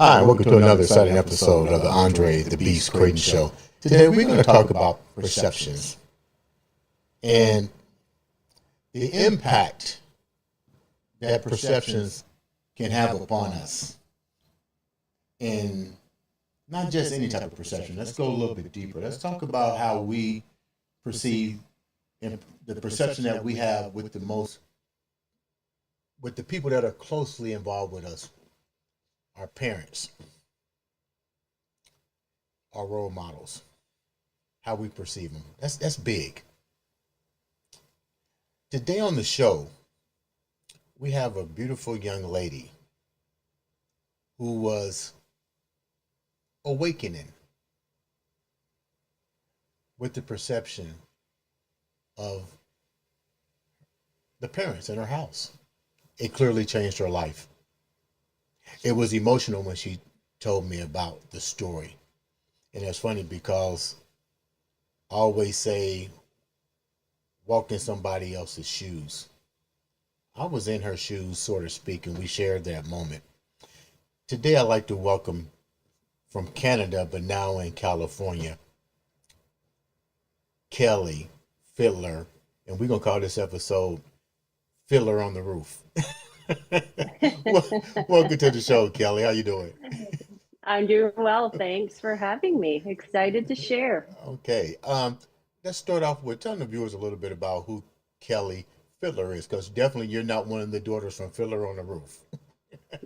Hi, and welcome to another exciting episode of the Andre The Beast Crayton Show. Today we're going to talk about perceptions and the impact that perceptions can have upon us. And not just any type of perception. Let's go a little bit deeper. Let's talk about how we perceive and the perception that we have with the people that are closely involved with us, our parents, our role models, how we perceive them. That's big. Today on the show, we have a beautiful young lady who was awakening with the perception of the parents in her house. It clearly changed her life. It was emotional when she told me about the story. And it's funny because I always say, walk in somebody else's shoes. I was in her shoes, so to speak, and we shared that moment. Today, I'd like to welcome from Canada, but now in California, Kelly Fidler, and we're going to call this episode Fidler on the Roof. Welcome to the show, Kelly. How you doing? I'm doing well. Thanks for having me. Excited to share. Okay. Let's start off with telling the viewers a little bit about who Kelly Fidler is, because definitely you're not one of the daughters from Fiddler on the Roof.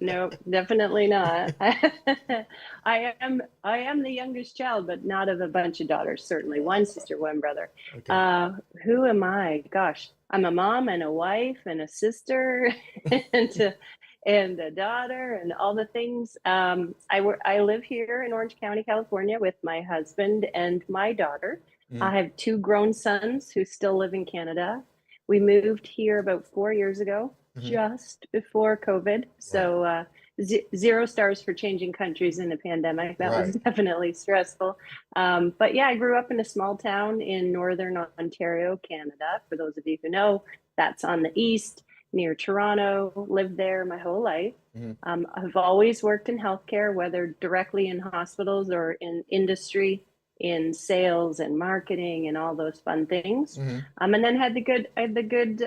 No, definitely not. I am the youngest child, but not of a bunch of daughters, certainly. One sister, one brother. Okay. Uh, who am I? Gosh, I'm a mom and a wife and a sister and and a daughter and all the things. I live here in Orange County, California with my husband and my daughter. Mhm. I have two grown sons who still live in Canada. We moved here about 4 years ago, Mhm. just before COVID. Right. So zero stars for changing countries in a pandemic. That was Right. definitely stressful. But yeah, I grew up in a small town in northern Ontario, Canada. For those of you who know, that's on the east near Toronto. Lived there my whole life. Mhm. I've always worked in healthcare, whether directly in hospitals or in industry, in sales and marketing and all those fun things. Mhm. And then I had the good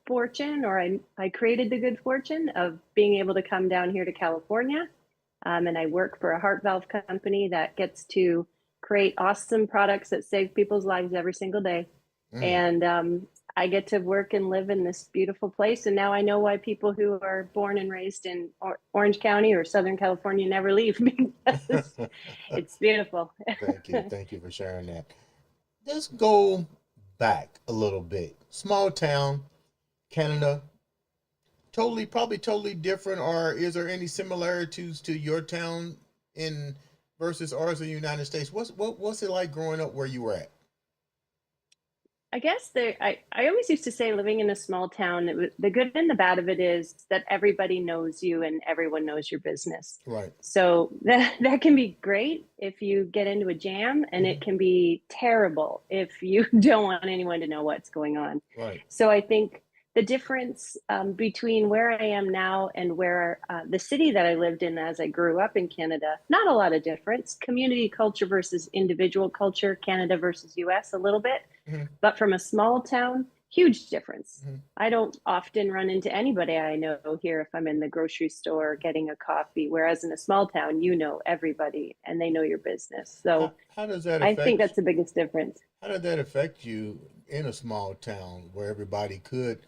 fortune, or I created the good fortune of being able to come down here to California. And I work for a heart valve company that gets to create awesome products that save people's lives every single day. Mhm. And I get to work and live in this beautiful place. And now I know why people who are born and raised in Orange County or Southern California never leave because it's beautiful. Thank you. Thank you for sharing that. Let's go back a little bit. Small town, Canada, probably totally different, or is there any similarities to your town in versus ours in the United States? What's it like growing up where you were at? I guess I always used to say living in a small town, the good and the bad of it is that everybody knows you and everyone knows your business. Right. So that can be great if you get into a jam, and Mhm. it can be terrible if you don't want anyone to know what's going on. Right. So I think the difference between where I am now and where the city that I lived in as I grew up in Canada, not a lot of difference. Community culture versus individual culture, Canada versus US, a little bit, Mhm. but from a small town, huge difference. Mhm. I don't often run into anybody I know here if I'm in the grocery store getting a coffee, whereas in a small town, you know everybody and they know your business. So How does that I think affect that's the biggest difference. how did that affect you in a small town where everybody could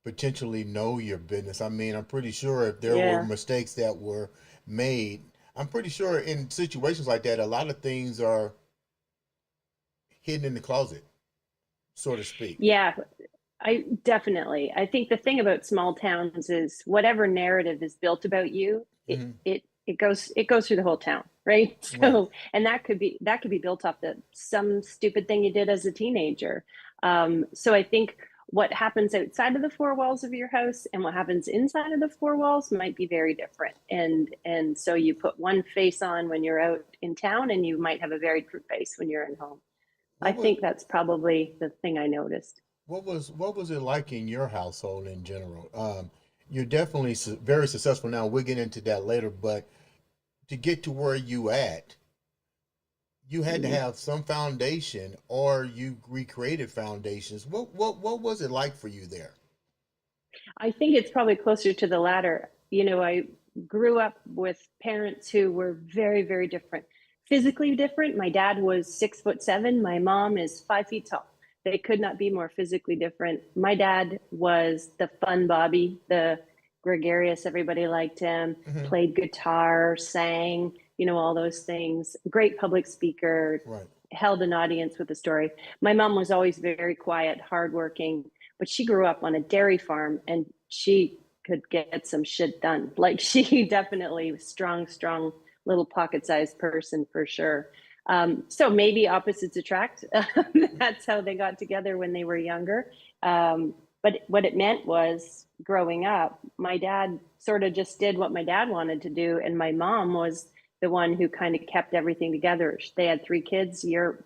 potentially know your business? I mean, I'm pretty sure if there were Yeah. mistakes that were made, I'm pretty sure in situations like that, a lot of things are hidden in the closet, so to speak. Yeah, I think the thing about small towns is whatever narrative is built about you, Hmm. it goes through the whole town, right? Right. So, and that could be built off the some stupid thing you did as a teenager. So I think what happens outside of the four walls of your house and what happens inside of the four walls might be very different. And so you put one face on when you're out in town, and you might have a very different face when you're in home. I What was think that's probably the thing I noticed. what was it like in your household in general? You're definitely very successful now. We'll get into that later, but to get to where you at, you had to have some foundation, or you recreated foundations. What was it like for you there? I think it's probably closer to the latter. You know, I grew up with parents who were very, very different, physically different. My dad was 6'7". My mom is 5 feet tall. They could not be more physically different. My dad was the fun Bobby, the gregarious, everybody liked him, Hmm. played guitar, sang, you know, all those things. Great public speaker, Right. held an audience with a story. My mom was always very quiet, hardworking, but she grew up on a dairy farm and she could get some shit done. Like she definitely was strong little pocket-sized person for sure. So maybe opposites attract. That's how they got together when they were younger. But what it meant was growing up, my dad sort of just did what my dad wanted to do, and my mom was the one who kind of kept everything together. They had 3 kids, year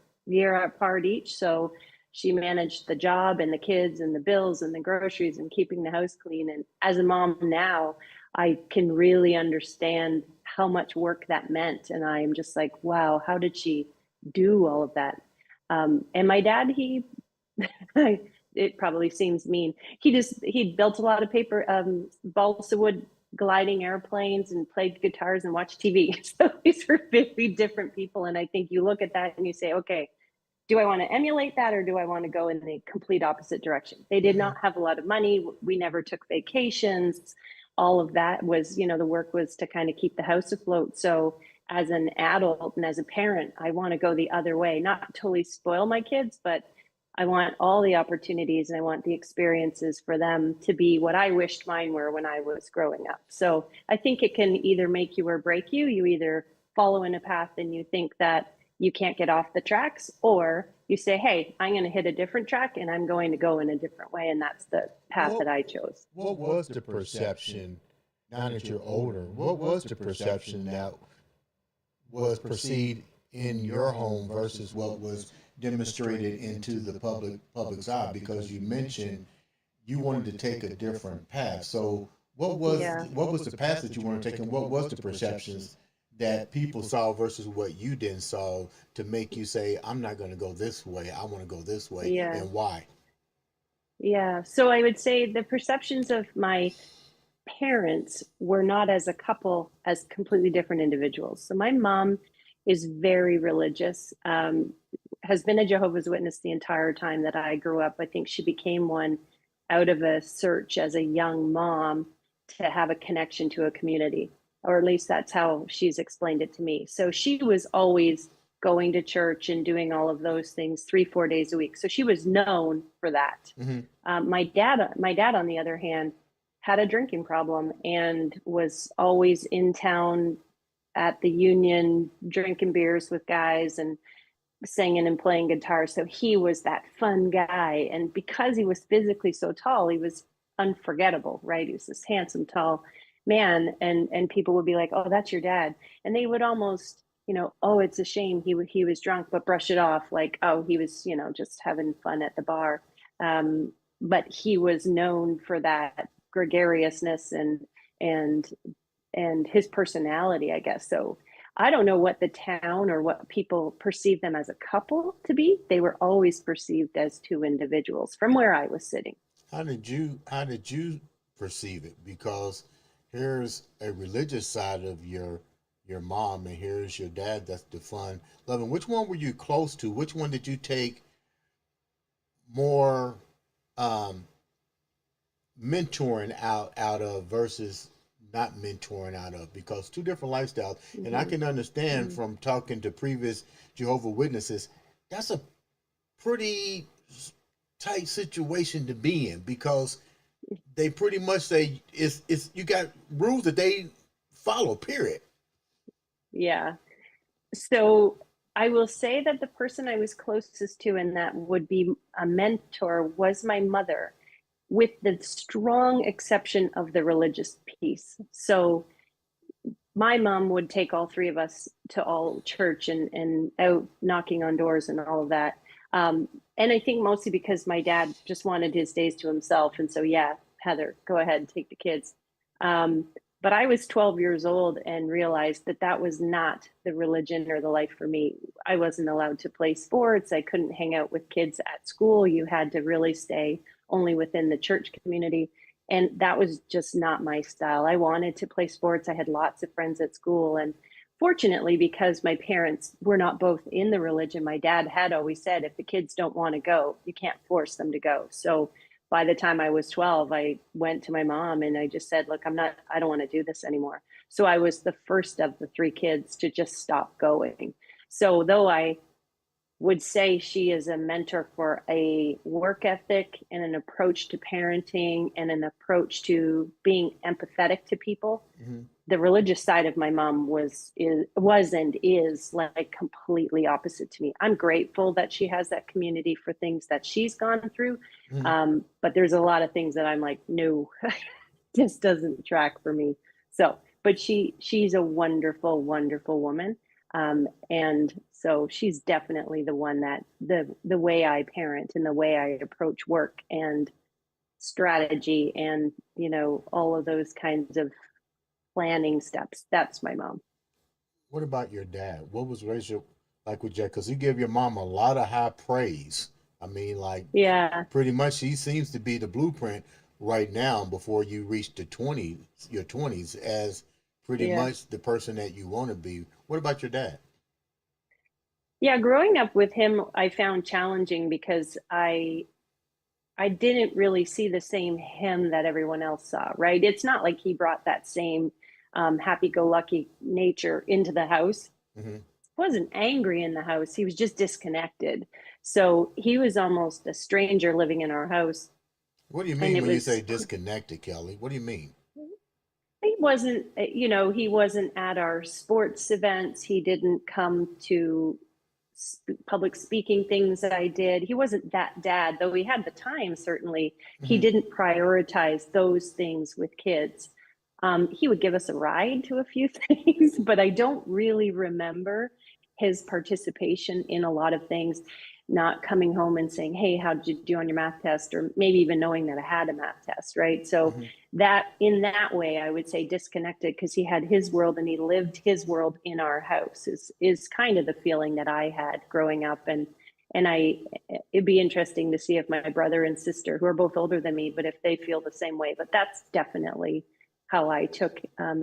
apart each, so she managed the job and the kids and the bills and the groceries and keeping the house clean. And as a mom now, I can really understand how much work that meant. And I'm just like, wow, how did she do all of that? And my dad, he, it probably seems mean. He built a lot of paper, balsa wood gliding airplanes and played guitars and watched TV. So these were very different people. And I think you look at that and you say, okay, do I want to emulate that or do I want to go in the complete opposite direction? They did Hmm. not have a lot of money. We never took vacations. All of that was, you know, the work was to kind of keep the house afloat. So as an adult and as a parent, I want to go the other way, not totally spoil my kids, but I want all the opportunities and I want the experiences for them to be what I wished mine were when I was growing up. So I think it can either make you or break you. You either follow in a path and you think that you can't get off the tracks, or you say, hey, I'm going to hit a different track and I'm going to go in a different way. And that's the path What that I chose. what was the perception now that you're older? What was the perception that was perceived in your home versus what was demonstrated into the public's eye? Because you mentioned you wanted to take a different path. So Yeah. what was the path that you wanted to take, and what was the perceptions that people saw versus what you didn't saw to make you say, I'm not going to go this way, I want to go this way, Yeah. and why? Yeah. So I would say the perceptions of my parents were not as a couple, as completely different individuals. So my mom is very religious, has been a Jehovah's Witness the entire time that I grew up. I think she became one out of a search as a young mom to have a connection to a community, or at least that's how she's explained it to me. So she was always going to church and doing all of those things 3, 4 days a week. So she was known for that. Mm-hmm. My dad, on the other hand, had a drinking problem and was always in town at the Union drinking beers with guys and singing and playing guitar. So he was that fun guy. And because he was physically so tall, he was unforgettable, right? He was this handsome, tall man. And people would be like, oh, that's your dad. And they would almost, you know, oh, it's a shame he was drunk, but brush it off like, oh, he was, you know, just having fun at the bar. Um, but he was known for that gregariousness and and his personality, I guess. So I don't know what the town or what people perceive them as a couple to be. They were always perceived as two individuals from where I was sitting. How did you perceive it? Because here's a religious side of your mom, and here's your dad. That's the fun, loving. Which one were you close to? Which one did you take more um, mentoring out of versus not mentoring out of? Because two different lifestyles, and I Mm-hmm. can understand Mm-hmm. from talking to previous Jehovah Witnesses, that's a pretty tight situation to be in, because they pretty much say it's you got rules that they follow. Period. Yeah. So I will say that the person I was closest to and that would be a mentor was my mother, with the strong exception of the religious piece. So my mom would take all 3 of us to all church and out knocking on doors and all of that. And I think mostly because my dad just wanted his days to himself. And so, yeah, Heather, go ahead and take the kids. Um, But I was 12 years old and realized that that was not the religion or the life for me. I wasn't allowed to play sports. I couldn't hang out with kids at school. You had to really stay only within the church community. And that was just not my style. I wanted to play sports. I had lots of friends at school. And fortunately, because my parents were not both in the religion, my dad had always said, if the kids don't want to go, you can't force them to go. So by the time I was 12, I went to my mom and I just said, look, I don't want to do this anymore. So I was the first of the three kids to just stop going. So though I would say she is a mentor for a work ethic and an approach to parenting and an approach to being empathetic to people, Mm-hmm. the religious side of my mom was and is like completely opposite to me. I'm grateful that she has that community for things that she's gone through. Mm-hmm. But there's a lot of things that I'm like, no, this doesn't track for me. So, but she's a wonderful, wonderful woman. And so she's definitely the one that the way I parent and the way I approach work and strategy and, all of those kinds of planning steps. That's my mom. What about your dad? What was relationship like with Jack? Because you give your mom a lot of high praise. I mean, like Yeah. pretty much she seems to be the blueprint right now before you reach your 20s as pretty Yeah. much the person that you want to be. What about your dad? Yeah. Growing up with him, I found challenging because I didn't really see the same him that everyone else saw, right? It's not like he brought that same happy-go-lucky nature into the house. Hmm. He wasn't angry in the house. He was just disconnected. So he was almost a stranger living in our house. What do you And mean it when you say was, disconnected, Kelly? What do you mean? he wasn't, he wasn't at our sports events. He didn't come to public speaking things that I did. He wasn't that dad, though he had the time, certainly. He Hmm. didn't prioritize those things with kids. He would give us a ride to a few things, but I don't really remember his participation in a lot of things, not coming home and saying, hey, how did you do on your math test? Or maybe even knowing that I had a math test, right? So Hmm. that in that way, I would say disconnected because he had his world and he lived his world in our house is kind of the feeling that I had growing up. And it'd be interesting to see if my brother and sister, who are both older than me, but if they feel the same way. But that's definitely how I took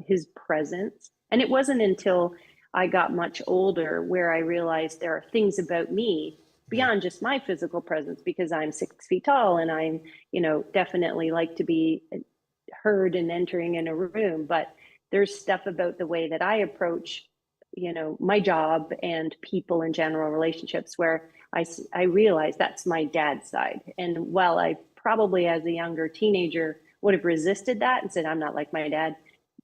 his presence. And it wasn't until I got much older where I realized there are things about me Yeah. beyond just my physical presence because I'm 6 feet tall and I'm, definitely like to be heard and entering in a room. But there's stuff about the way that I approach, my job and people in general relationships where I realize that's my dad's side. And while I probably as a younger teenager would have resisted that and said, I'm not like my dad,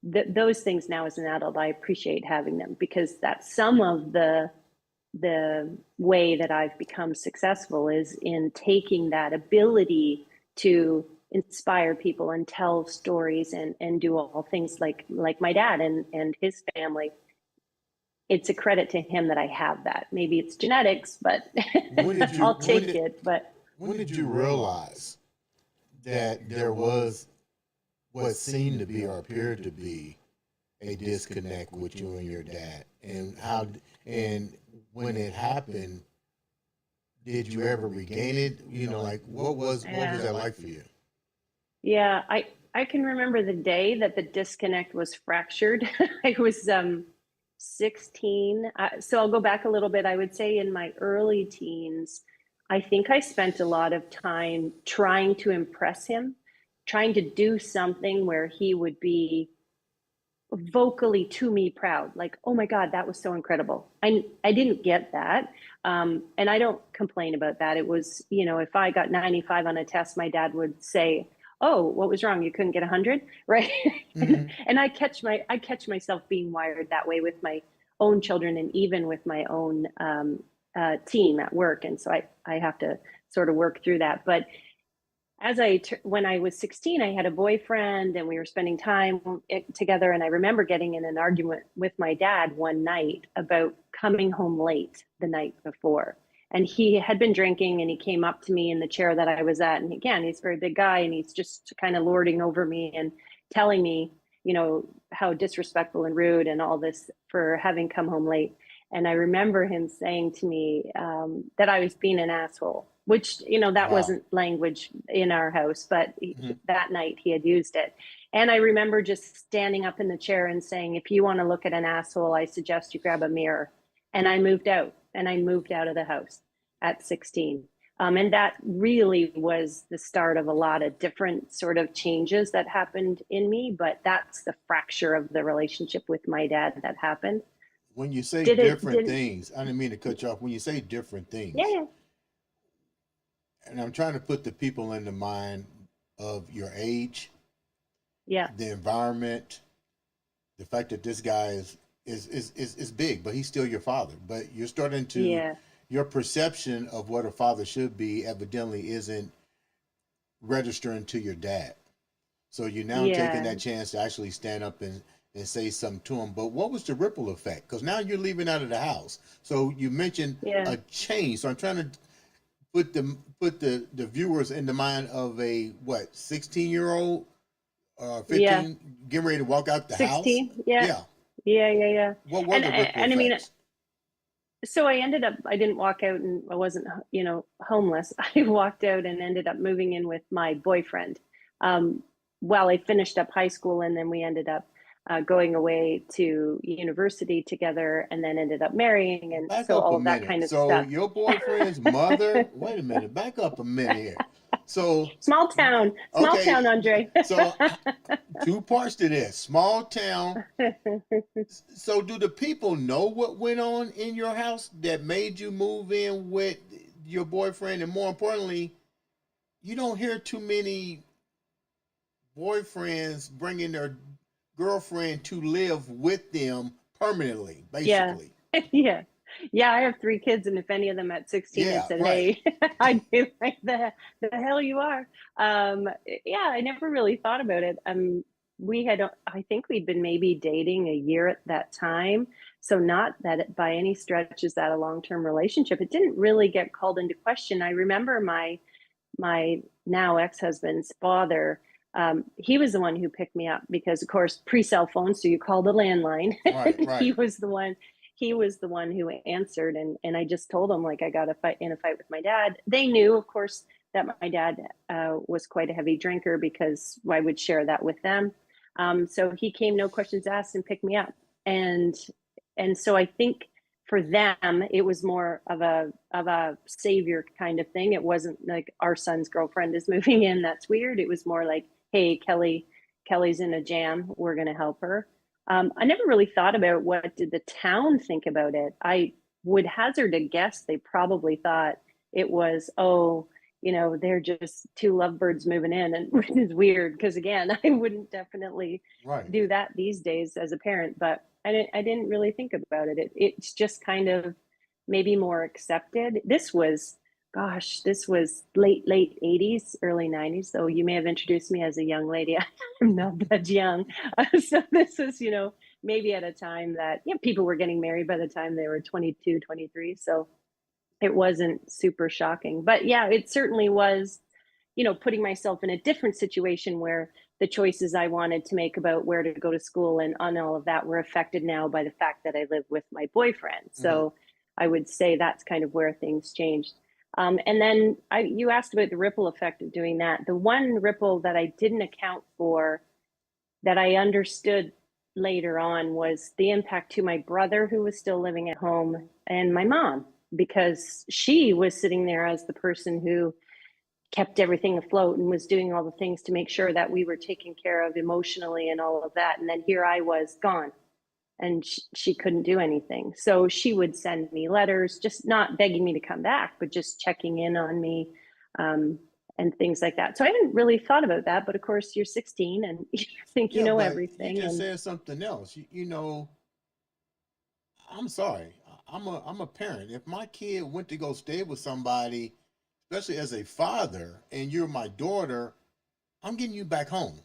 those things now as an adult, I appreciate having them because that's some of the way that I've become successful is in taking that ability to inspire people and tell stories and do all things like my dad and his family. It's a credit to him that I have that. Maybe it's genetics, but When did you I'll take it. But when did you realize that there was what seemed to be or appeared to be a disconnect with you and your dad, and when it happened, did you ever regain it? Like what was yeah, that like for you? yeah, I can remember the day that the disconnect was fractured. I was 16. So I'll go back a little bit. I would say in my early teens, I think I spent a lot of time trying to impress him, trying to do something where he would be vocally to me proud, like, oh my God, that was so incredible. I didn't get that. And I don't complain about that. It was, if I got 95 on a test, my dad would say, oh, what was wrong? You couldn't get 100, right? Hmm. And I catch myself being wired that way with my own children and even with my own team at work. And so I have to sort of work through that. But when I was 16, I had a boyfriend and we were spending time together. And I remember getting in an argument with my dad one night about coming home late the night before. And he had been drinking and he came up to me in the chair that I was at. And again, he's a very big guy and he's just kind of lording over me and telling me, how disrespectful and rude and all this for having come home late. And I remember him saying to me that I was being an asshole, which, that Wow. wasn't language in our house, but Hmm. that night he had used it. And I remember just standing up in the chair and saying, if you want to look at an asshole, I suggest you grab a mirror. And I moved out of the house at 16. And that really was the start of a lot of different sort of changes that happened in me. But that's the fracture of the relationship with my dad that happened. When you say Did it, different didn't, things, I didn't mean to cut you off. When you say different yeah, things, yeah, and I'm trying to put the people in the mind of your age, yeah, the environment, the fact that this guy is big, but he's still your father. But you're starting to yeah, your perception of what a father should be evidently isn't registering to your dad. So you're now taking yeah, that chance to actually stand up and say something to him. But what was the ripple effect? Because now you're leaving out of the house. So you mentioned yeah, a change. So I'm trying to put the viewers in the mind of a what 16-year-old, yeah. 15, getting ready to walk out the house. 16, yeah, Yeah. yeah, yeah, yeah. What were And the ripple and I mean, effects? so I didn't walk out and I wasn't, homeless. I walked out and ended up moving in with my boyfriend. Um, while I finished up high school, and then we ended up going away to university together, and then ended up marrying, and Back so up all a of that minute. kind of So stuff. your boyfriend's mother. Wait a minute. Back up a minute here. So Small okay. town, Andre. So two parts to this. Small town. So do the people know what went on in your house that made you move in with your boyfriend? And more importantly, you don't hear too many boyfriends bringing their girlfriend to live with them permanently, Yeah. basically. Yeah. Yeah, I have three kids, and if any of them at 16 had Yeah, said, right. "Hey," I'd be like, the hell you are." Yeah, I never really thought about it. I think we'd been maybe dating a year at that time. So not that by any stretch is that a long-term relationship. It didn't really get called into question. I remember my now ex-husband's father, he was the one who picked me up because, of course, pre-cell phone, so you call the landline. Right, he right. was the one he was the one who answered, and I just told him, like, I got in a fight with my dad. They knew, of course, that my dad was quite a heavy drinker, because I would share that with them. So he came, no questions asked, and picked me up. And and so I think for them it was more of a savior kind of thing. It wasn't like, our son's girlfriend is moving in, that's weird. It was more like, hey, Kelly's in a jam, we're going to help her. I never really thought about what did the town think about it. I would hazard a guess they probably thought it was, oh, they're just two lovebirds moving in, and which is weird because, again, I wouldn't definitely Right. do that these days as a parent. But I didn't really think about it. It's just kind of maybe more accepted. This was late 80s, early 90s. So you may have introduced me as a young lady. I'm not that young. So this was, maybe at a time that, people were getting married by the time they were 22, 23. So it wasn't super shocking. But yeah, it certainly was, putting myself in a different situation where the choices I wanted to make about where to go to school and on all of that were affected now by the fact that I live with my boyfriend. Hmm. So I would say that's kind of where things changed. And then you asked about the ripple effect of doing that. The one ripple that I didn't account for, that I understood later on, was the impact to my brother, who was still living at home, and my mom, because she was sitting there as the person who kept everything afloat and was doing all the things to make sure that we were taken care of emotionally and all of that. And then here I was gone, and she couldn't do anything. So she would send me letters, just not begging me to come back, but just checking in on me, um, and things like that. So I hadn't really thought about that. But of course, you're 16 and you think you Yeah, know but you everything. just And said something else. I'm sorry. I'm a parent. If my kid went to go stay with somebody, especially as a father, and you're my daughter, I'm getting you back home.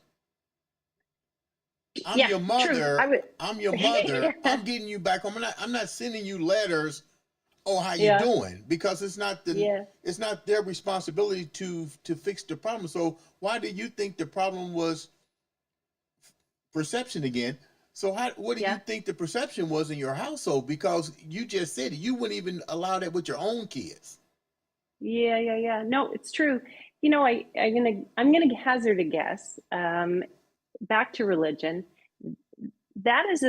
I'm yeah, your true. I mother. would, I'm your mother. yeah, I'm getting you back home. I'm not sending you letters. Oh, how you yeah, doing? Because yeah. it's not their responsibility to fix the problem. So why do you think the problem was perception again. So what do you Yeah. think the perception was in your household? Because you just said it, you wouldn't even allow that with your own kids. Yeah. No, it's true. You know, I'm gonna hazard a guess. Back to religion. That is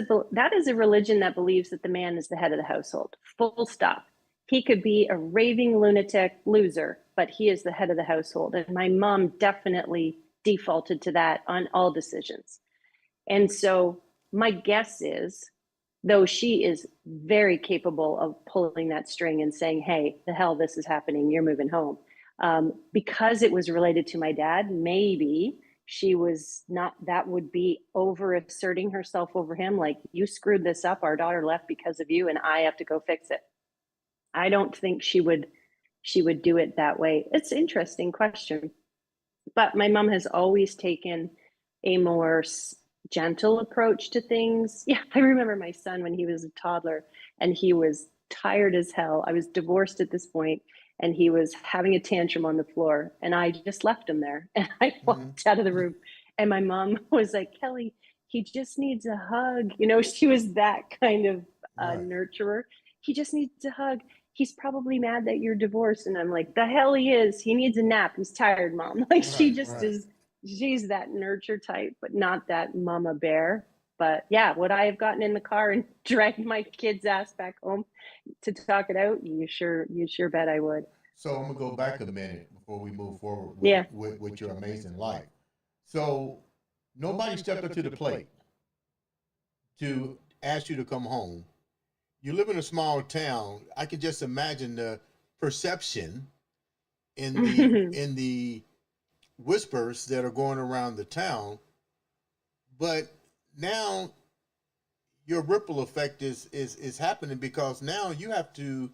a religion that believes that the man is the head of the household. Full stop. He could be a raving lunatic loser, but he is the head of the household. And my mom definitely defaulted to that on all decisions. And so my guess is, though she is very capable of pulling that string and saying, hey, the hell, this is happening, you're moving home. Because it was related to my dad, maybe she was not, that would be over asserting herself over him. Like, you screwed this up. Our daughter left because of you, and I have to go fix it. I don't think she would do it that way. It's an interesting question. But my mom has always taken a more gentle approach to things. Yeah, I remember my son when he was a toddler and he was tired as hell. I was divorced at this point and he was having a tantrum on the floor and I just left him there and I Hmm. walked out of the room and my mom was like, Kelly, he just needs a hug. You know, she was that kind of Right, nurturer. He just needs a hug. He's probably mad that you're divorced. And I'm like, the hell he is. He needs a nap. He's tired, mom. Like, she right, just right. is, she's that nurture type, but not that mama bear. But yeah, would I have gotten in the car and dragged my kid's ass back home to talk it out? You sure bet I would. So I'm gonna go back a minute before we move forward with Yeah. with your amazing life. So nobody stepped up to the plate to ask you to come home. You live in a small town. I can just imagine the perception in the whispers that are going around the town. But now your ripple effect is happening because now you have to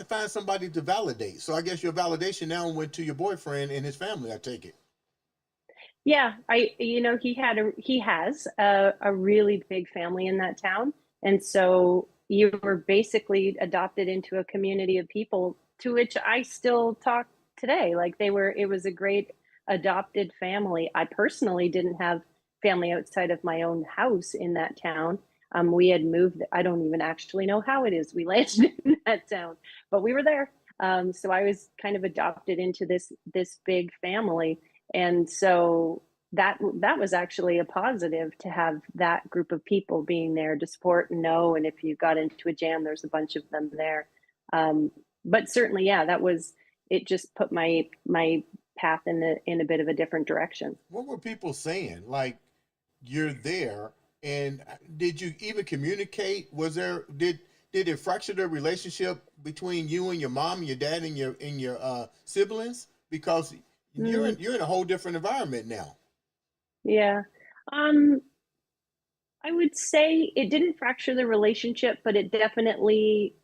find somebody to validate. So I guess your validation now went to your boyfriend and his family. I take it. Yeah, he has a really big family in that town, and so you were basically adopted into a community of people to which I still talk today. Like, it was a great adopted family. I personally didn't have family outside of my own house in that town. We had moved. I don't even actually know how it is we landed in that town, but we were there. So I was kind of adopted into this big family, and so that was actually a positive to have that group of people being there to support and know. And if you got into a jam, there's a bunch of them there. Um, but certainly, yeah, that was, it just put my path in a bit of a different direction. What were people saying? Like, you're there, and did you even communicate? Did it fracture the relationship between you and your mom, your dad, and your siblings? Because you're Mm, in a whole different environment now. yeah. Um, I would say it didn't fracture the relationship, but it definitely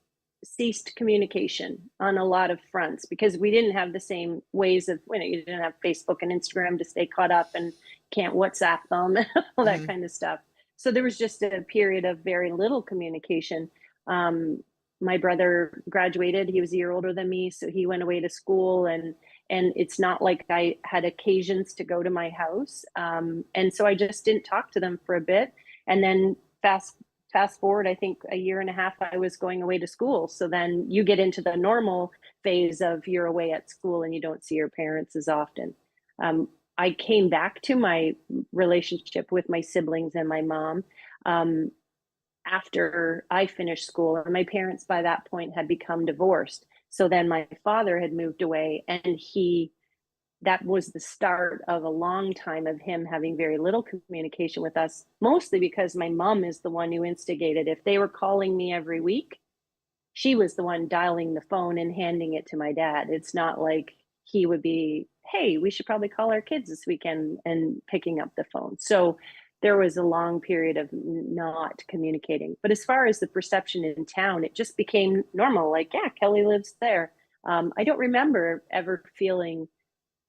ceased communication on a lot of fronts because we didn't have the same ways of, you didn't have Facebook and Instagram to stay caught up and can't WhatsApp them, all that Hmm. kind of stuff. So there was just a period of very little communication. Um, my brother graduated; he was a year older than me, so he went away to school, and it's not like I had occasions to go to my house, and so I just didn't talk to them for a bit, and then fast forward, I think a year and a half, I was going away to school. So then you get into the normal phase of you're away at school and you don't see your parents as often. I came back to my relationship with my siblings and my mom um, after I finished school, and my parents by that point had become divorced. So then my father had moved away, and that was the start of a long time of him having very little communication with us, mostly because my mom is the one who instigated. If they were calling me every week, she was the one dialing the phone and handing it to my dad. It's not like he would be, hey, we should probably call our kids this weekend, and picking up the phone. So there was a long period of not communicating. But as far as the perception in town, it just became normal. Like, yeah, Kelly lives there. I don't remember ever feeling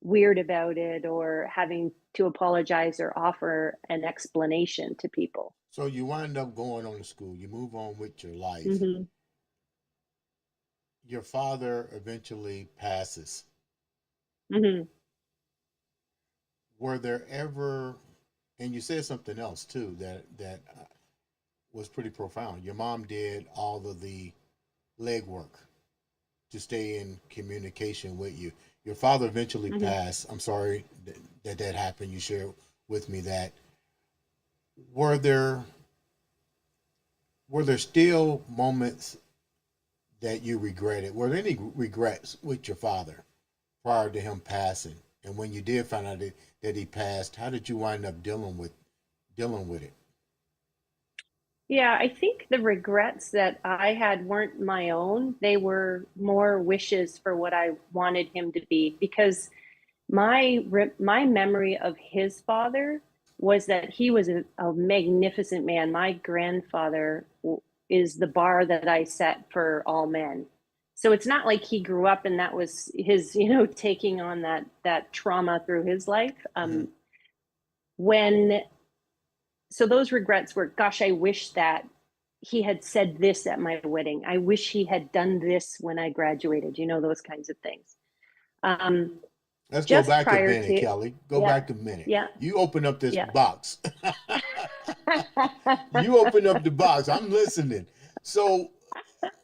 weird about it or having to apologize or offer an explanation to people. So you wind up going on to school. You move on with your life. Mm-hmm. Your father eventually passes. Mm-hmm. Were there ever And you said something else too that was pretty profound. Your mom did all of the legwork to stay in communication with you. Your father eventually Mhm. passed. I'm sorry that happened. You shared with me that. Were there were there still moments that you regretted? Were there any regrets with your father prior to him passing? And when you did find out that he passed, how did you wind up dealing with it? Yeah, I think the regrets that I had weren't my own. They were more wishes for what I wanted him to be, because my memory of his father was that he was a magnificent man. My grandfather is the bar that I set for all men. So it's not like he grew up and that was his, taking on that trauma through his life. Mm-hmm. When so those regrets were, gosh, I wish that he had said this at my wedding. I wish he had done this when I graduated. Those kinds of things. Um, Let's go just back a prior minute, to, Kelly. Go yeah, back a minute. yeah, You open up this yeah. box. You open up the box. I'm listening. So,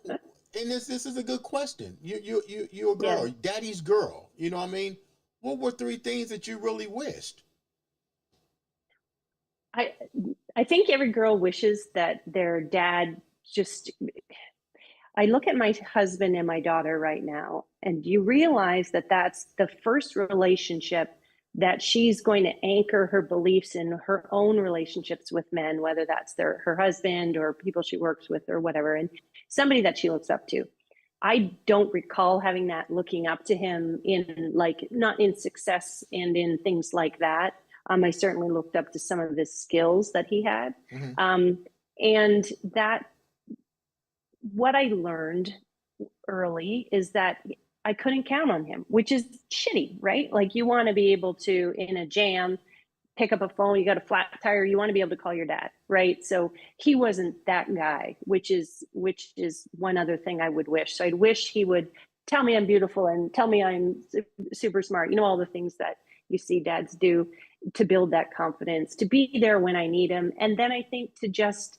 and this is a good question. You're a Yeah. girl, daddy's girl. You know what I mean? What were three things that you really wished? I I think every girl wishes that their dad just I look at my husband and my daughter right now, and you realize that that's the first relationship that she's going to anchor her beliefs in her own relationships with men, whether that's her husband or people she works with or whatever, and somebody that she looks up to. I don't recall having that looking up to him in, like, not in success and in things like that. I certainly looked up to some of the skills that he had. Mm-hmm. And that what I learned early is that I couldn't count on him, which is shitty, right? Like, you want to be able to, in a jam, pick up a phone, you got a flat tire, you want to be able to call your dad, right? So he wasn't that guy, which is one other thing I would wish. So I'd wish he would tell me I'm beautiful and tell me I'm super smart, all the things that you see dads do to build that confidence, to be there when I need him. And then I think to just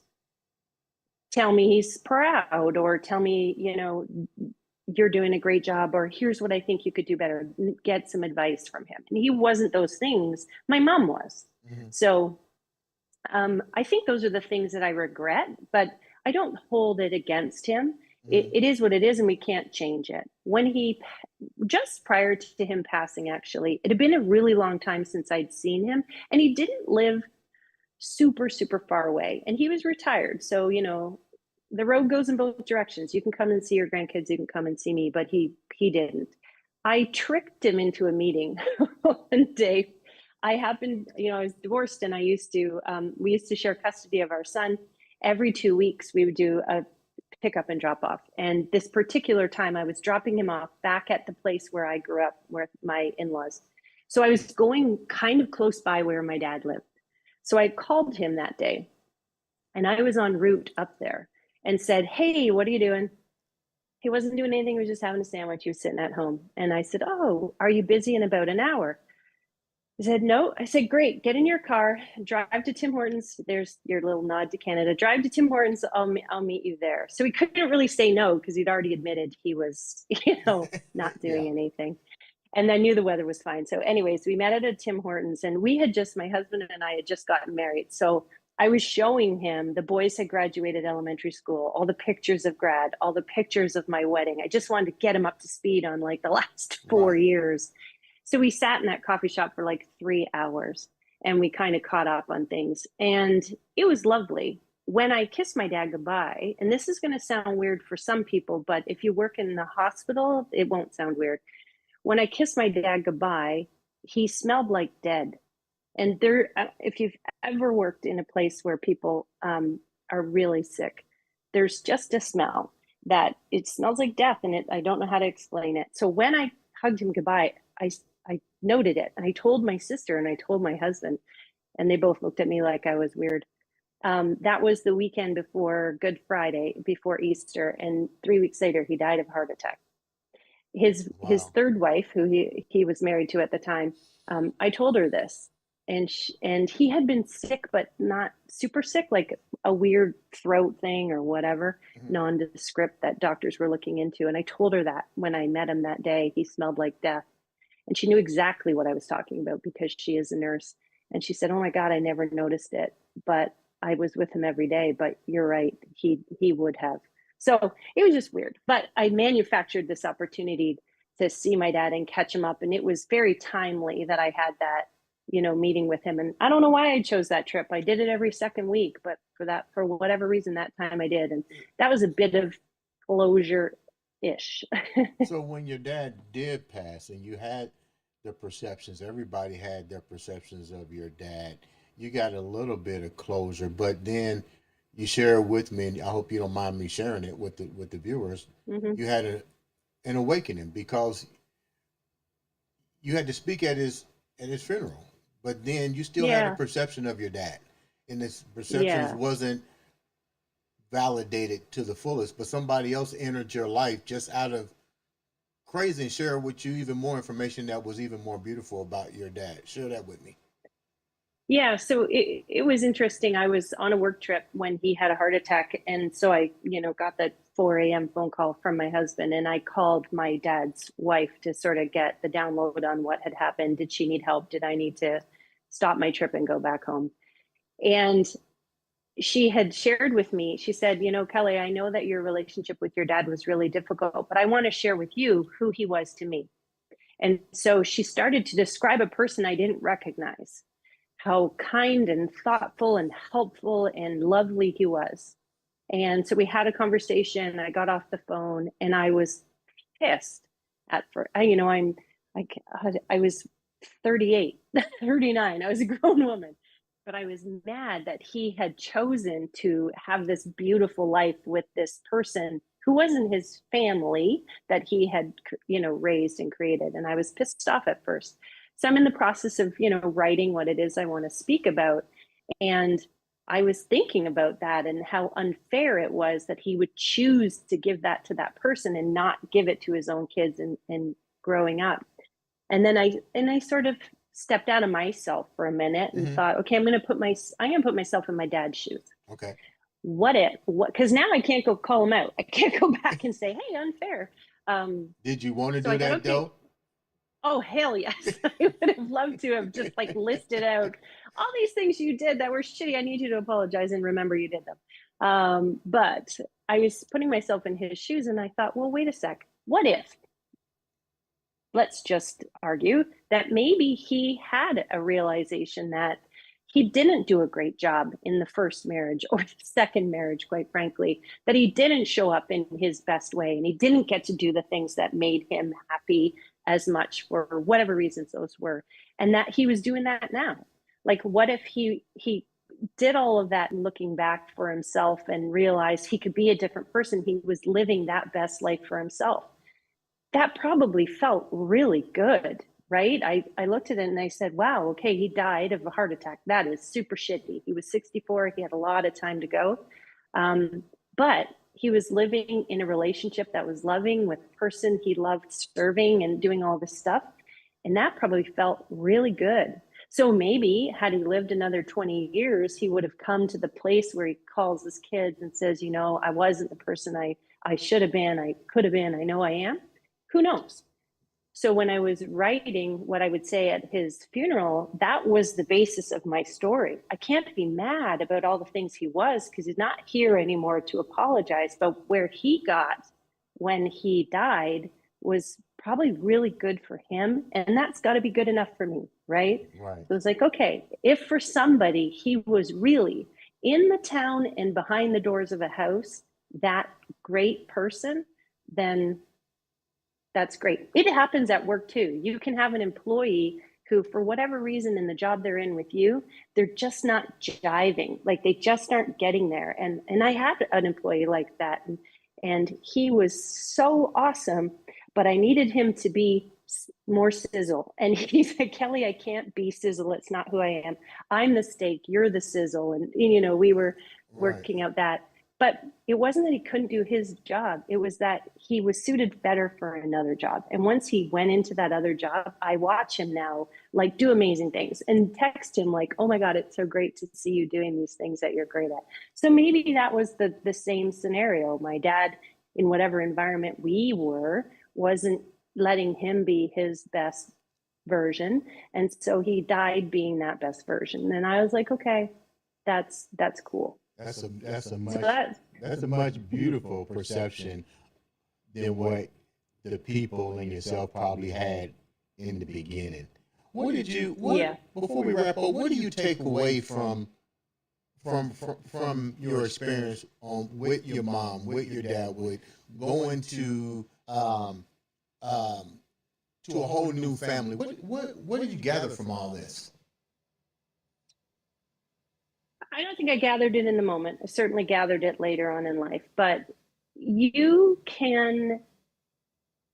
tell me he's proud, or tell me, you're doing a great job, or here's what I think you could do better, get some advice from him. And he wasn't those things. My mom was. Mm-hmm. So I think those are the things that I regret, but I don't hold it against him. Mm-hmm. It is what it is, and we can't change it. Just prior to him passing, actually, it had been a really long time since I'd seen him, and he didn't live super, super far away. And he was retired. So, the road goes in both directions. You can come and see your grandkids, you can come and see me, but he didn't. I tricked him into a meeting one day. I happened, I was divorced, and we used to share custody of our son. Every 2 weeks, we would do a pick up and drop off. And this particular time, I was dropping him off back at the place where I grew up, where my in laws. So I was going kind of close by where my dad lived. So I called him that day, and I was en route up there, and said, "Hey, what are you doing?" He wasn't doing anything. He was just having a sandwich. He was sitting at home. And I said, "Oh, are you busy in about an hour?" He said, "No." I said, "Great. Get in your car, drive to Tim Hortons." There's your little nod to Canada. "Drive to Tim Hortons. I'll meet you there." So he couldn't really say no, because he'd already admitted he was, not Yeah. doing anything. And I knew the weather was fine. So, anyways, we met at a Tim Hortons, and my husband and I had just gotten married. So I was showing him, the boys had graduated elementary school, all the pictures of grad, all the pictures of my wedding. I just wanted to get him up to speed on, like, the last 4 years. So we sat in that coffee shop for like 3 hours, and we kind of caught up on things. And it was lovely. When I kissed my dad goodbye, and this is going to sound weird for some people, but if you work in the hospital, it won't sound weird. When I kissed my dad goodbye, he smelled like dead. And if you've ever worked in a place where people are really sick, there's just a smell that it smells like death, and I don't know how to explain it. So when I hugged him goodbye, I noted it, and I told my sister, and I told my husband, and they both looked at me like I was weird. That was the weekend before Good Friday, before Easter, and 3 weeks later, he died of a heart attack. His Wow. third wife, who he was married to at the time, I told her this, and he had been sick, but not super sick, like a weird throat thing or whatever, Mhm. nondescript that doctors were looking into. And I told her that when I met him that day, he smelled like death. And she knew exactly what I was talking about because she is a nurse. And she said, "Oh my God, I never noticed it, but I was with him every day. But you're right, he would have." So it was just weird. But I manufactured this opportunity to see my dad and catch him up. And it was very timely that I had that, meeting with him. And I don't know why I chose that trip. I did it every second week, but for whatever reason, that time I did. And that was a bit of closure ish. So when your dad did pass and you had the perceptions, everybody had their perceptions of your dad. You got a little bit of closure, but then you share with me, and I hope you don't mind me sharing it with the viewers. Hmm. You had an awakening because you had to speak at his funeral, but then you still had a Yeah. perception of your dad, and this perceptions Yeah. wasn't validated to the fullest. But somebody else entered your life just out of crazy and share with you even more information that was even more beautiful about your dad. Share that with me. Yeah, so it was interesting. I was on a work trip when he had a heart attack. And so I, got the 4 a.m. phone call from my husband. And I called my dad's wife to sort of get the download on what had happened. Did she need help? Did I need to stop my trip and go back home? And she had shared with me, she said, "Kelly, I know that your relationship with your dad was really difficult, but I want to share with you who he was to me." And so she started to describe a person I didn't recognize, how kind and thoughtful and helpful and lovely he was. And so we had a conversation. I got off the phone and I was pissed at first. I was 38, 39. I was a grown woman, but I was mad that he had chosen to have this beautiful life with this person who wasn't his family that he had, raised and created. And I was pissed off at first. So I'm in the process of, writing what it is I want to speak about. And I was thinking about that and how unfair it was that he would choose to give that to that person and not give it to his own kids and growing up. And then I sort of stepped out of myself for a minute and Mm-hmm. thought, okay, I'm going to put myself in my dad's shoes. Okay. Because now I can't go call him out. I can't go back and say, hey, unfair. Did you want to So do I thought, that okay, though? oh, hell yes. I would have loved to have just like listed out all these things you did that were shitty. I need you to apologize and remember you did them. But I was putting myself in his shoes and I thought, well, wait a sec. What if, let's just argue that maybe he had a realization that he didn't do a great job in the first marriage or the second marriage, quite frankly, that he didn't show up in his best way and he didn't get to do the things that made him happy as much for whatever reasons those were, and that he was doing that now. Like, what if he did all of that and looking back for himself and realized he could be a different person? He was living that best life for himself. That probably felt really good, right? I looked at it and I said, wow, okay, he died of a heart attack. That is super shitty. He was 64. He had a lot of time to go. But he was living in a relationship that was loving with a person he loved, serving and doing all this stuff. And that probably felt really good. So maybe had he lived another 20 years, he would have come to the place where he calls his kids and says, I wasn't the person I should have been, I could have been, I know I am. Who knows? So when I was writing what I would say at his funeral, that was the basis of my story. I can't be mad about all the things he was because he's not here anymore to apologize, but where he got when he died was probably really good for him. And that's got to be good enough for me, right? Right. So it's like, okay, if for somebody he was really in the town and behind the doors of a house, that great person, then that's great. It happens at work too. You can have an employee who, for whatever reason in the job they're in with you, they're just not jiving. Like they just aren't getting there. And I had an employee like that. And he was so awesome, but I needed him to be more sizzle. And he said, Kelly, I can't be sizzle. It's not who I am. I'm the steak. You're the sizzle. And, we were Right. working out that. But it wasn't that he couldn't do his job. It was that he was suited better for another job. And once he went into that other job, I watch him now like do amazing things and text him like, oh my God, it's so great to see you doing these things that you're great at. So maybe that was the same scenario. My dad, in whatever environment we were, wasn't letting him be his best version. And so he died being that best version. And I was like, okay, that's cool. That's a So much that, that's a much beautiful perception than what the people and yourself probably had in the beginning. yeah. Before we wrap up, what do you take away from your experience with your mom, with your dad, with going to a whole new family? What did you gather from all this? I don't think I gathered it in the moment. I certainly gathered it later on in life, but you can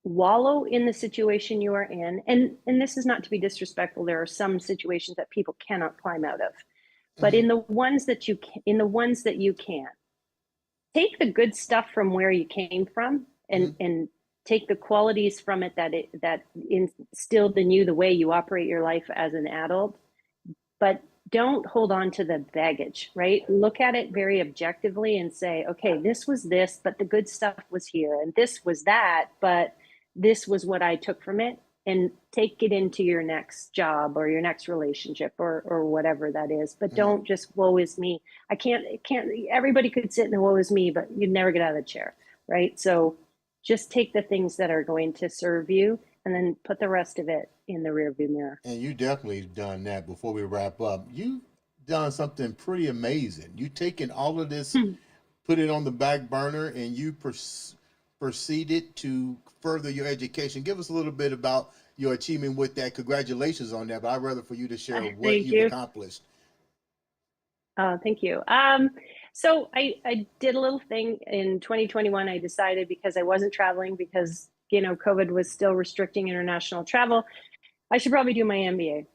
wallow in the situation you are in. And this is not to be disrespectful. There are some situations that people cannot climb out of. But Mm-hmm. in the ones that you can, take the good stuff from where you came from and take the qualities from it that instilled in you the way you operate your life as an adult, but don't hold on to the baggage, right? Look at it very objectively and say, okay, this was this, but the good stuff was here, and this was that, but this was what I took from it, and take it into your next job or your next relationship or whatever that is. But don't just woe is me. I can't, everybody could sit in the woe is me, but you'd never get out of the chair, right? So just take the things that are going to serve you and then put the rest of it in the rearview mirror. And you definitely done that. Before we wrap up, you done something pretty amazing. You taken all of this, put it on the back burner, and you proceeded to further your education. Give us a little bit about your achievement with that. Congratulations on that, but I'd rather for you to share what Thank you've you. accomplished. Thank you. So I did a little thing in 2021. I decided, because I wasn't traveling, because COVID was still restricting international travel, I should probably do my MBA.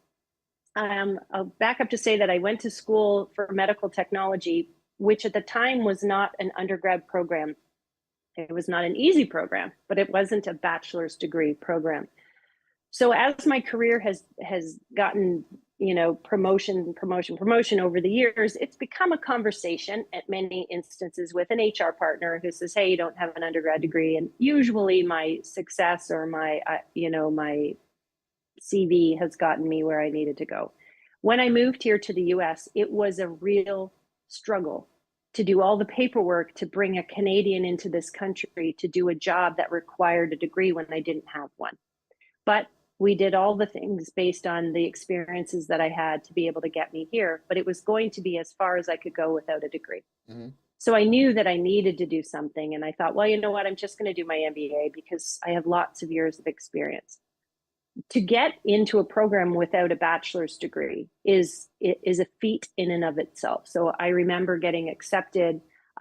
I'll back up to say that I went to school for medical technology, which at the time was not an undergrad program. It was not an easy program, but it wasn't a bachelor's degree program. So as my career has gotten promotion over the years, it's become a conversation at many instances with an HR partner who says, hey, you don't have an undergrad degree. And usually my success or my my CV has gotten me where I needed to go. When I moved here to the US, it was a real struggle to do all the paperwork to bring a Canadian into this country to do a job that required a degree when I didn't have one. But we did all the things based on the experiences that I had to be able to get me here, but it was going to be as far as I could go without a degree. Mm-hmm. So I knew that I needed to do something. And I thought, well, you know what? I'm just going to do my MBA because I have lots of years of experience. To get into a program without a bachelor's degree is a feat in and of itself. So I remember getting accepted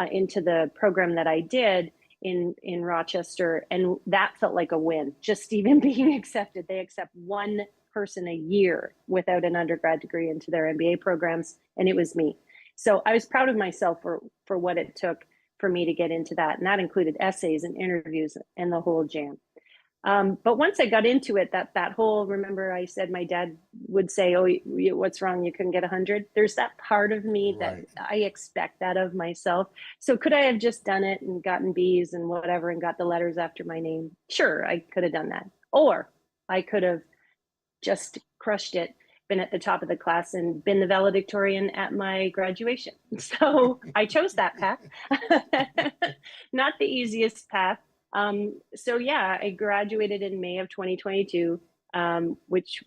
into the program that I did in Rochester, and that felt like a win. Just even being accepted, they accept one person a year without an undergrad degree into their MBA programs, and it was me. So I was proud of myself for what it took for me to get into that, and that included essays and interviews and the whole jam. But once I got into it, that whole, remember I said my dad would say, oh, what's wrong? You couldn't get 100. There's that part of me that I expect that of myself. So could I have just done it and gotten B's and whatever and got the letters after my name? Sure, I could have done that. Or I could have just crushed it, been at the top of the class and been the valedictorian at my graduation. So I chose that path, not the easiest path. So yeah, I graduated in May of 2022, which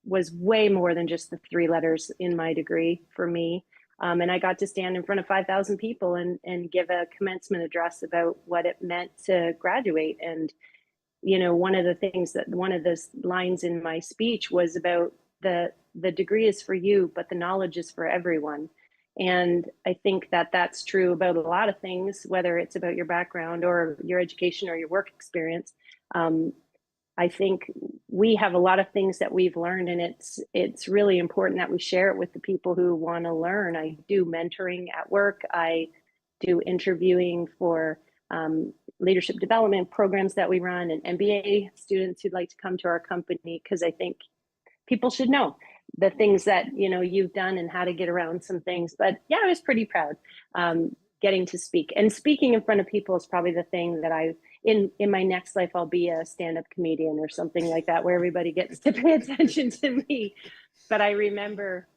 was way more than just the 3 letters in my degree for me. And I got to stand in front of 5,000 people and give a commencement address about what it meant to graduate. And, one of the lines in my speech was about the degree is for you, but the knowledge is for everyone. And I think that that's true about a lot of things, whether it's about your background or your education or your work experience. I think we have a lot of things that we've learned, and it's really important that we share it with the people who want to learn. I do mentoring at work. I do interviewing for leadership development programs that we run, and MBA students who'd like to come to our company, because I think people should know the things that you've done and how to get around some things. But yeah, I was pretty proud getting to speak, and speaking in front of people is probably the thing that in my next life I'll be a stand-up comedian or something like that, where everybody gets to pay attention to me. But I remember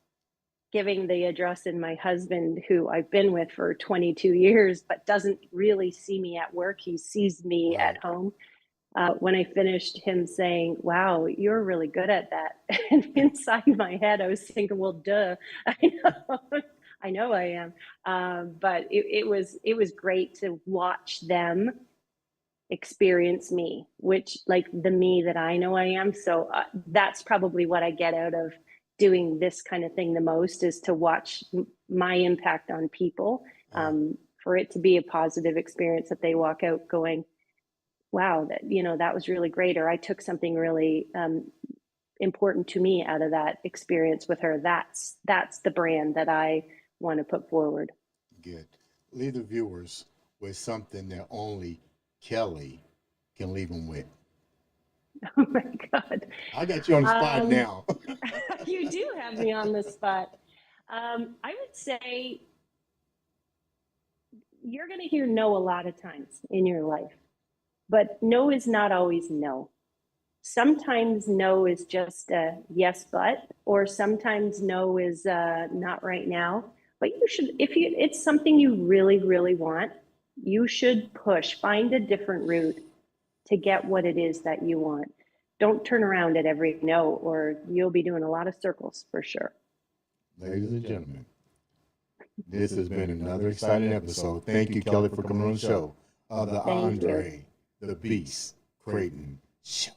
giving the address, and my husband, who I've been with for 22 years but doesn't really see me at work, he sees me Right. at home, when I finished, him saying, "Wow, you're really good at that." And inside my head, I was thinking, "Well, duh, I know I am." But it was great to watch them experience me, which, like, the me that I know I am. So that's probably what I get out of doing this kind of thing the most, is to watch my impact on people, for it to be a positive experience, that they walk out going, "Wow, that was really great," or "I took something really important to me out of that experience with her." That's the brand that I want to put forward. Good. Leave the viewers with something that only Kelly can leave them with. Oh my God. I got you on the spot now. You do have me on the spot. I would say you're going to hear no a lot of times in your life, but no is not always no. Sometimes no is just a yes, but, or sometimes no is not right now. But you should, if it's something you really, really want, you should push, find a different route to get what it is that you want. Don't turn around at every no, or you'll be doing a lot of circles for sure. Ladies and gentlemen, this has been another exciting episode. Thank you, Kelly, for coming on the show. The Andre The Beast Crayton Show.